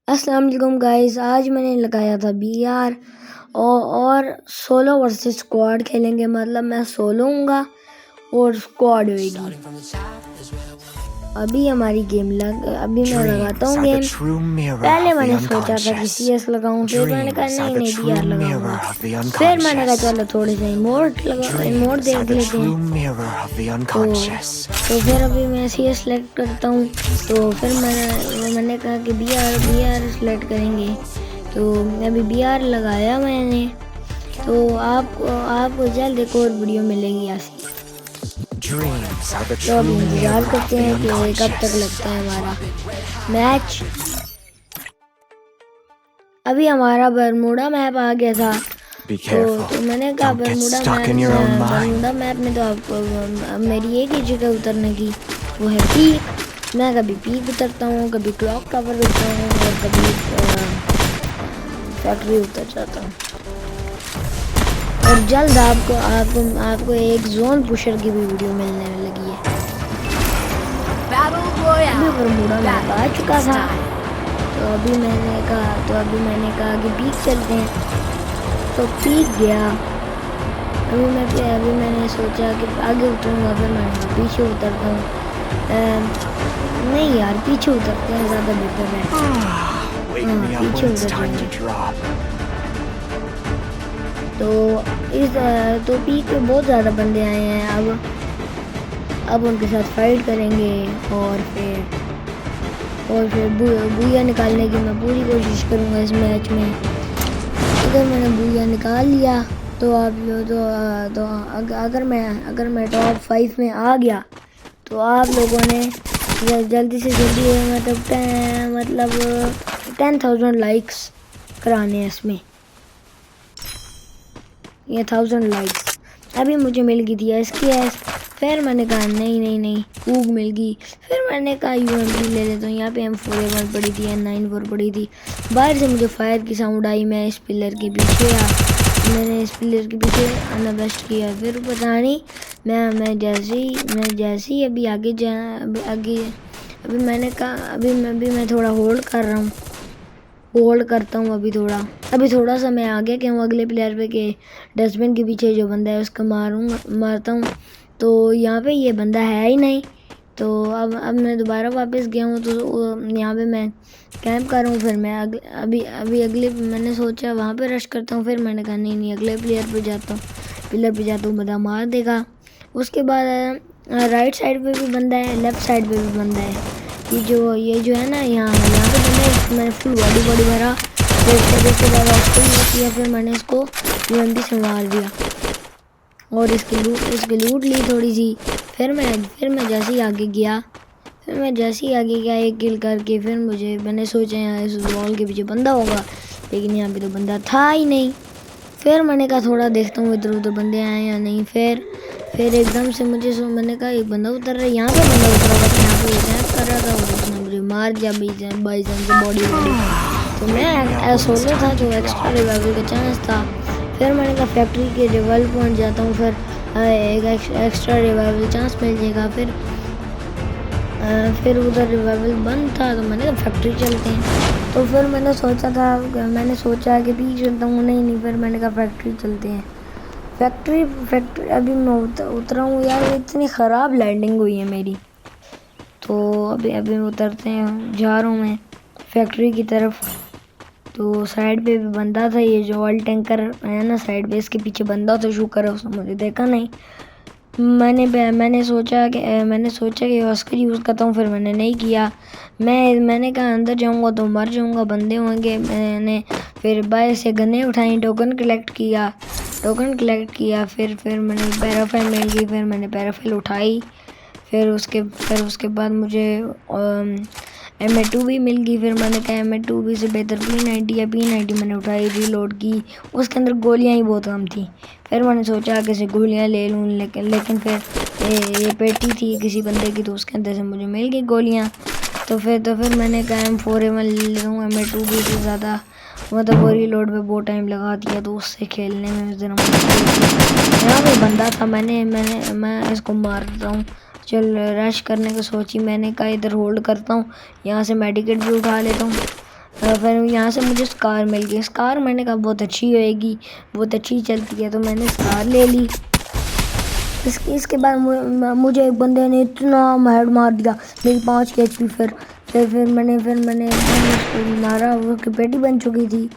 अस्सलाम वालेकुम गाइस। आज मैंने लगाया था बीआर और सोलो वर्सेस स्क्वाड खेलेंगे। मतलब मैं सोलो हूँगा और स्क्वाड होगी। अभी हमारी अभी मैं लगाता हूँ गेम। पहले मैंने सोचा था कि सीएस लगाऊं, फिर मैंने कहा नहीं बीआर लगाऊंगा। फिर मैंने कहा चलो थोड़े से इमोट देख लेते हैं। तो फिर अभी मैं सीएस सेलेक्ट करता हूँ। तो फिर मैंने कहा कि बीआर सेलेक्ट करेंगे। तो अभी बीआर लगाया मैंने। तो आपको जल्द एक और वीडियो मिलेगी ऐसी। तो अब इंतजार करते हैं कि कब तक लगता है हमारा मैच। अभी हमारा बरमूडा मैप आ गया था। तो मैंने कहा बरमूडा मैप में तो आपको मेरी एक ही जगह उतरने की, वो है पीक। मैं कभी पीक उतरता हूँ, कभी क्लॉक टावर उतरता हूँ और कभी फैक्ट्री उतर जाता हूँ। और जल्द आपको एक जोन पुशर की भी वीडियो मिलने लगी है। अभी बरमूडा मैप आ चुका था। तो अभी मैंने कहा कि पीक चलते हैं। तो पीक गया। अभी मैंने सोचा कि आगे उतरूंगा, फिर मैं पीछे उतरता हूँ। नहीं यार, पीछे उतरते हैं, ज़्यादा बेहतर है। पीछे उतर जाएंगे। तो पीक पे बहुत ज़्यादा बंदे आए हैं। अब उनके साथ फाइट करेंगे और फिर बुया निकालने की मैं पूरी कोशिश करूँगा इस मैच में। अगर मैंने बुया निकाल लिया तो अगर मैं टॉप 5 में आ गया तो आप लोगों ने जल्दी से जल्दी मतलब 10,000 लाइक्स कराने हैं इसमें। ये 1000 लाइक्स अभी मुझे मिल गई थी SKS। फिर मैंने कहा नहीं कूग मिल गई। फिर मैंने कहा UMP ले लेता हूँ। यहाँ पे M4A1 पड़ी थी, N94 पड़ी थी। बाहर से मुझे फायर की साउंड आई। मैं इस पिलर के पीछे अनबेस्ट किया। फिर पता नहीं मैं जैसे ही अभी आगे अभी मैंने कहा अभी मैं थोड़ा होल्ड करता हूँ। अभी थोड़ा सा मैं आगे के हूँ अगले प्लेयर पे के डस्टबिन के पीछे जो बंदा है उसको मारता हूँ। तो यहाँ पे ये बंदा है ही नहीं। तो अब मैं दोबारा वापस गया हूँ। तो यहाँ पे मैं कैंप कर रहा हूँ। फिर मैं अगले मैंने सोचा वहाँ पे रश करता हूँ। फिर मैंने कहा नहीं अगले पिलर पे जाता हूँ, बंदा मार देगा। उसके बाद राइट साइड पे भी बंदा है, लेफ्ट साइड पे भी बंदा है। ये जो है ना, यहाँ पे बंदा मैंने फुल बॉडी भरा। उसके बाद किया। फिर मैंने इसको UMP से मार दिया और इसकी लूट ली थोड़ी सी। फिर मैं जैसे ही आगे गया एक किल करके। फिर मैंने सोचा यहाँ इस वॉल के पीछे बंदा होगा, लेकिन यहाँ पे तो बंदा था ही नहीं। फिर मैंने कहा थोड़ा देखता हूँ इधर उधर बंदे आए या नहीं। फिर एकदम से मैंने कहा एक बंदा उतर रहा है। यहाँ पे बंदा उतरा हुआ था, यहाँ पे अटैक कर रहा था और उसने मुझे मार दिया बाईजान से बॉडी। तो मैं सोलो था जो एक्स्ट्रा रिवाइवल का चांस था। फिर मैंने कहा फैक्ट्री के रिवाइवल पॉइंट जाता हूँ, फिर एक एक्स्ट्रा रिवाइवल चांस मिल जाएगा। फिर उधर रिवाइवल बंद था तो मैंने कहा फैक्ट्री चलते हैं। तो फिर मैंने सोचा कि पीछे चलता हूँ। नहीं फिर मैंने कहा फैक्ट्री चलते हैं। फैक्ट्री अभी मैं उतरा हूँ यार, इतनी ख़राब लैंडिंग हुई है मेरी। तो अभी उतरते हैं, जा रहा हूँ मैं फैक्ट्री की तरफ। तो साइड पे भी बंदा था, ये जो ऑयल टैंकर है ना साइड पे, इसके पीछे बंदा था। शुक्र है उसने मुझे देखा नहीं। मैंने सोचा कि ऑस्कर यूज़ करता हूँ, फिर मैंने नहीं किया। मैंने कहा अंदर जाऊँगा तो मर जाऊँगा, बंदे होंगे। मैंने फिर बाहर से गन्ने उठाई, टोकन कलेक्ट किया। फिर मैंने पैराफाइल मिल गई। फिर मैंने पैराफाइल उठाई। फिर उसके बाद मुझे M2 भी मिल गई। फिर मैंने कहा M2 भी से बेहतर P90 मैंने उठाई, रीलोड की। उसके अंदर गोलियां ही बहुत कम थी। फिर मैंने सोचा आगे से गोलियां ले लूँ, लेकिन फिर ये पेटी थी किसी बंदे की, तो उसके अंदर से मुझे मिल गई गोलियां। तो फिर मैंने कहा M4A1 ले लेता हूँ। M2 भी से ज़्यादा मतलब वो रीलोड पे बहुत टाइम लगा दिया, तो उससे खेलने में ज़रा यहाँ पे बंदा था। मैं इसको मार देता हूँ। चल रश करने को सोची। मैंने कहा इधर होल्ड करता हूँ, यहाँ से मेडिकेट भी उठा लेता हूँ। तो फिर यहाँ से मुझे स्कार मिल गई। स्कार मैंने कहा बहुत अच्छी होएगी, बहुत अच्छी चलती है, तो मैंने स्कार ले ली। इसके बाद मुझे एक बंदे ने इतना हेड मार दिया, मेरी 5 की HP। फिर मैंने उसको मारा, वो की पेटी बन चुकी थी।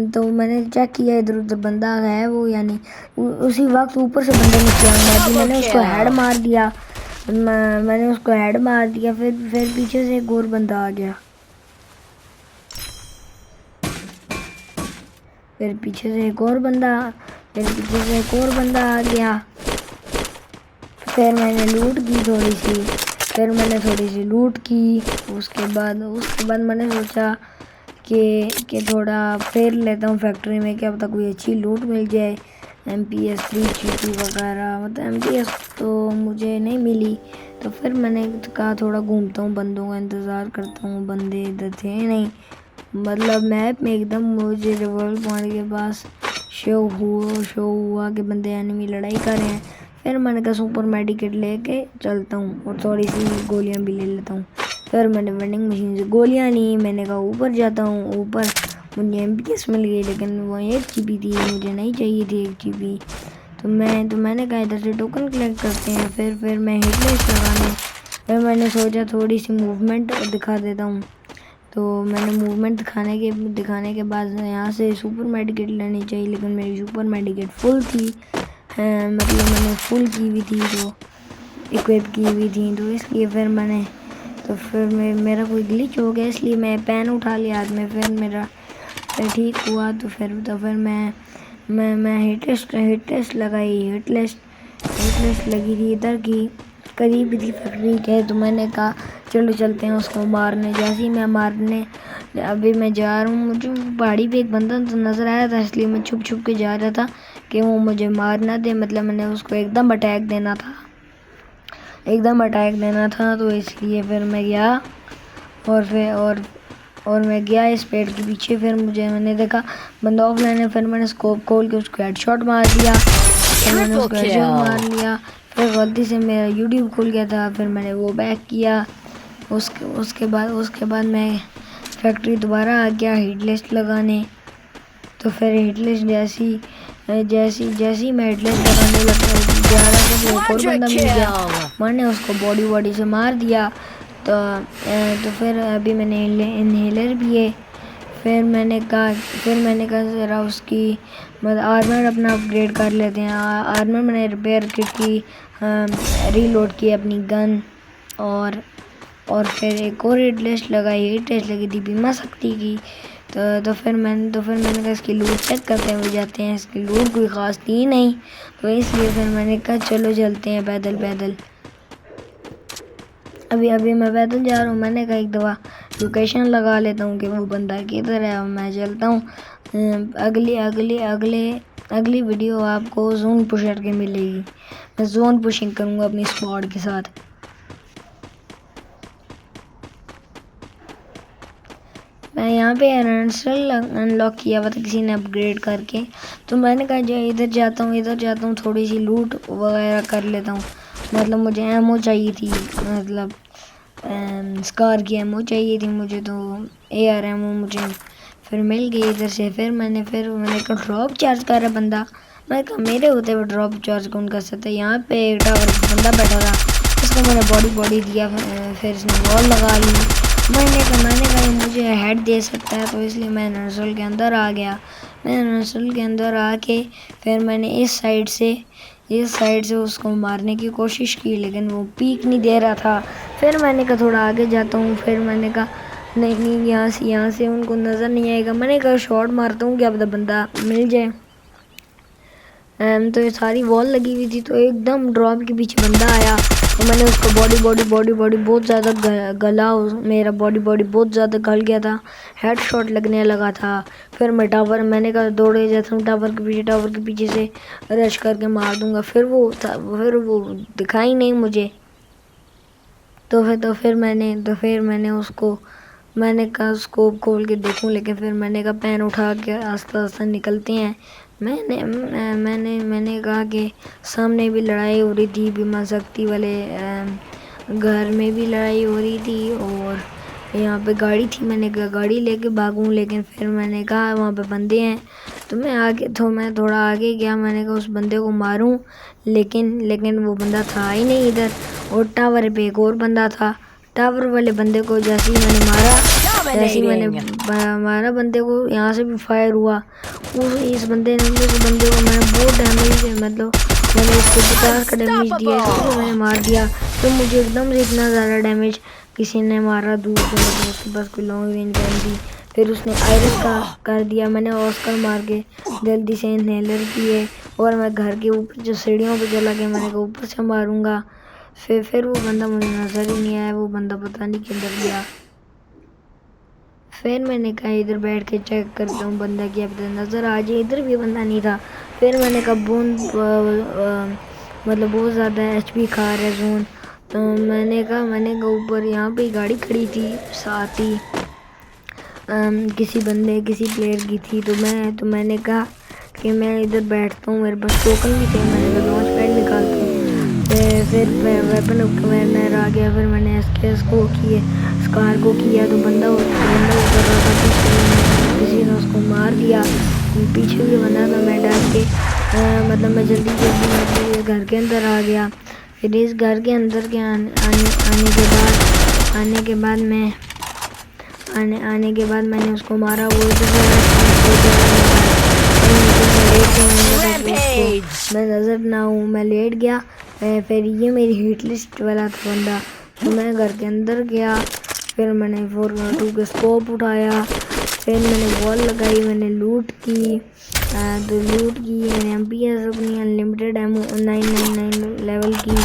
तो मैंने चेक किया इधर उधर बंदा है वो, यानी उसी वक्त ऊपर से बंदे ने छलांग मार दी, मैंने उसको हेड मार दिया। मैंने उसको हेड मार दिया। फिर पीछे से एक और बंदा आ गया, फिर पीछे से एक और बंदा आ गया। फिर मैंने लूट की थोड़ी सी लूट की। उसके बाद मैंने सोचा कि थोड़ा फेर लेता हूँ फैक्ट्री में, क्या पता कोई अच्छी लूट मिल जाए। MP 3 चीटी वगैरह, मतलब MP तो मुझे नहीं मिली। तो फिर मैंने कहा थोड़ा घूमता हूँ, बंदों का इंतज़ार करता हूँ। बंदे इधर थे नहीं, मतलब मैप में एकदम मुझे रिवॉल्व पॉइंट के पास शो हुआ कि बंदे एनिमी लड़ाई कर रहे हैं। फिर मैंने कहा सुपर मेडिकेट लेके चलता हूँ और थोड़ी सी गोलियां भी ले लेता हूँ। फिर मैंने वेंडिंग मशीन से गोलियां ली। मैंने कहा ऊपर जाता हूँ। ऊपर मुझे MPS मिल गई, लेकिन वो 1 GB थी, मुझे नहीं चाहिए थी 1 GB। तो मैंने कहा इधर से टोकन कलेक्ट करते हैं। फिर मैं हिटलिस्ट लगाने, फिर मैंने सोचा थोड़ी सी मूवमेंट दिखा देता हूँ। तो मैंने मूवमेंट दिखाने के बाद यहाँ से सुपर मेडिकेट लेनी चाहिए, लेकिन मेरी सुपर मेडिकेट फुल थी। मतलब मैंने फुल की हुई थी, तो इक्विप की हुई थी, तो इसलिए फिर मेरा कोई ग्लिच हो गया, इसलिए मैं पेन उठा लिया हाथ में। फिर मेरा ठीक हुआ। तो फिर मैं हिट टेस्ट लगाई। हिट टेस्ट लगी थी इधर की, करीब थी फैक्ट्री के। तो मैंने कहा चलो चलते हैं उसको मारने। जैसे ही मैं मारने अभी मैं जा रहा हूँ, मुझे पहाड़ी पे एक बंदा तो नज़र आया था, इसलिए मैं छुप के जा रहा था कि वो मुझे मार ना दे। मतलब मैंने उसको एकदम अटैक देना था, तो इसलिए फिर मैं गया और मैं गया इस पेड़ के पीछे। फिर मैंने देखा बंदा ऑफलाइन है। फिर मैंने स्कोप खोल के उसको हेडशॉट मार दिया। फिर गलती से मेरा YouTube खुल गया था, फिर मैंने वो बैक किया। उसके बाद मैं फैक्ट्री दोबारा आ गया हिटलिस्ट लगाने। तो फिर हिटलिस्ट जैसी मैं हिटलिस्ट लगाने जा रहा था, तो एक और बंदा मिल गया। मैंने उसको बॉडी से मार दिया। तो फिर अभी मैंने इनहेलर भी है। फिर मैंने कहा ज़रा उसकी मतलब आर्मर अपना अपग्रेड कर लेते हैं। आर्मर मैंने रिपेयर की, रीलोड की अपनी गन, और फिर एक और हिट लिस्ट लगी थी बीमा शक्ति की। तो फिर मैंने कहा इसकी लूट चेक करते हुए जाते हैं। इसकी लूट कोई ख़ास थी नहीं, तो इसलिए फिर मैंने कहा चलो चलते हैं पैदल। अभी मैं पैदल जा रहा हूँ। मैंने कहा एक दफ़ा लोकेशन लगा लेता हूँ कि वो बंदा किधर है, और मैं चलता हूँ। अगली वीडियो आपको जोन पुशर की मिलेगी। मैं जोन पुशिंग करूँगा अपनी स्क्वाड के साथ। मैं यहाँ पे एनर्सल अनलॉक किया हुआ था किसी ने अपग्रेड करके। तो मैंने कहा जो इधर जाता हूँ थोड़ी सी लूट वगैरह कर लेता हूँ। मतलब मुझे एमओ चाहिए थी, मतलब स्कार की एमओ चाहिए थी मुझे, तो AR एमओ मुझे फिर मिल गई इधर से। फिर मैंने कहा ड्रॉप चार्ज कर रहा बंदा। मैं कहा मेरे होते हुए ड्रॉप चार्ज कौन कर सकता है। यहाँ पे एक टावर बंदा बैठा था, इसको मैंने बॉडी दिया। फिर इसने वॉल लगा ली। मैंने कहा मुझे हेड दे सकता है, तो इसलिए मैं नर्सल के अंदर आ गया। मैं नर्सल के अंदर आके फिर मैंने इस साइड से उसको मारने की कोशिश की, लेकिन वो पीक नहीं दे रहा था। फिर मैंने कहा थोड़ा आगे जाता हूँ। फिर मैंने कहा नहीं यहाँ से उनको नज़र नहीं आएगा। मैंने कहा शॉट मारता हूँ, क्या पता बंदा मिल जाए। तो ये सारी वॉल लगी हुई थी, तो एकदम ड्रॉप के पीछे बंदा आया, तो मैंने उसको बॉडी बहुत ज़्यादा गला। मेरा बॉडी बहुत ज़्यादा गल गया था, हेड शॉट लगने लगा था। फिर मैंने कहा दौड़े जाता हूँ टावर के पीछे से रश करके मार दूंगा। फिर वो दिखाई नहीं मुझे। तो फिर मैंने उसको मैंने कहा स्कोप खोल के देखूं, लेकिन फिर मैंने कहा पेन उठा के आस्ते निकलते हैं। मैंने कहा कि सामने भी लड़ाई हो रही थी, बीमा शक्ति वाले घर में भी लड़ाई हो रही थी, और यहाँ पे गाड़ी थी, मैंने कहा गाड़ी लेके भागूं, लेकिन फिर मैंने कहा वहाँ पे बंदे हैं, तो मैं थोड़ा आगे गया। मैंने कहा उस बंदे को मारूं, लेकिन वो बंदा था ही नहीं इधर, और टावर पे एक और बंदा था। टावर वाले बंदे को जैसे ही मैंने मारा बंदे को, यहाँ से भी फायर हुआ। इस बंदे को मैंने बहुत डैमेज, मतलब मैंने इसको 50 का डैमेज दिया, इसको मैंने मार दिया। तो मुझे एकदम से इतना ज़्यादा डैमेज किसी ने मारा दूर से, मतलब उसके पास कोई लॉन्ग रेंज गन थी। फिर उसने आयरस का कर दिया, मैंने ऑस्कर मार के जल्दी से इनहेलर किए, और मैं घर के ऊपर जो सीढ़ियों पे चला गया, मैंने कहा ऊपर से मारूंगा। फिर वो बंदा मुझे नज़र ही नहीं आया, वो बंदा पता नहीं किधर गया। फिर मैंने कहा इधर बैठ के चेक करता हूँ बंदा क्या पता नज़र आ जाए, इधर भी बंदा नहीं था। फिर मैंने कहा मतलब बहुत ज़्यादा HP खा रहा है जोन, तो मैंने कहा ऊपर यहाँ पे गाड़ी खड़ी थी, साथ ही किसी प्लेयर की थी। तो मैंने कहा कि मैं इधर बैठता हूँ, मेरे पास टोकन भी थे, मैंने कहा लॉन्च पैड निकालता हूँ। फिर वेपन ओपनर आ गया, फिर मैंने स्कार को किया, तो बंदा ऊपर रहा था, किसी ने उसको मार दिया। पीछे भी बना था, मैं डर के मतलब मैं जल्दी घर के अंदर आ गया। फिर इस घर के अंदर के आने के बाद मैंने उसको मारा। वो मैं नज़र ना हूँ, मैं लेट गया। फिर ये मेरी हिट लिस्ट वाला था बंदा, तो मैं घर के अंदर गया। फिर मैंने 4x2 के स्कोप उठाया, फिर मैंने वॉल लगाई, मैंने लूट की, मैंने MPS अपनी अनलिमिटेड एमो 999 लेवल की।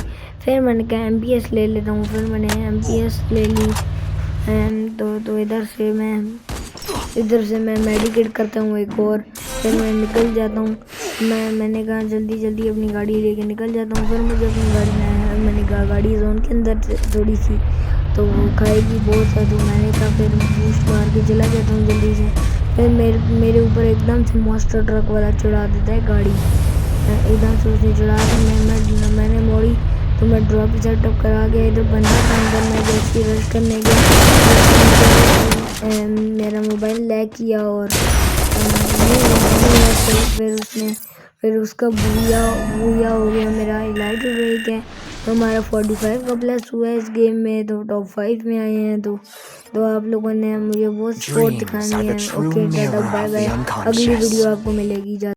फिर मैंने कहा MPS ले लेता हूँ, फिर मैंने MPS ले ली। तो इधर से मैं मेडिकेट करता हूँ एक और, फिर मैं निकल जाता हूँ। मैंने कहा जल्दी अपनी गाड़ी लेके निकल जाता हूँ। फिर मुझे अपनी गाड़ी में मैंने कहा गाड़ी जोन के अंदर थोड़ी सी तो वो खाएगी बहुत है, तो मैंने कहा फिर बूस्ट मार के चला जाता हूँ जल्दी से। फिर मेरे ऊपर एकदम से मॉन्स्टर ट्रक वाला चढ़ा देता है गाड़ी, एकदम से उसने चढ़ा दी। मैंने मोड़ी तो मैं ड्रॉप सेटअप करा गया, इधर बंदा था अंदर, मैं जैसे रश करने गया मेरा मोबाइल लैग किया, और फिर उसका बूया हो गया। मेरा इलाइट ब्रेक है, तो हमारा 45 का प्लस हुआ है इस गेम में, तो टॉप 5 में आए हैं। तो आप लोगों ने मुझे बहुत सपोर्ट दिखानी है। ओके टाटा बाय बाय, अगली वीडियो आपको मिलेगी।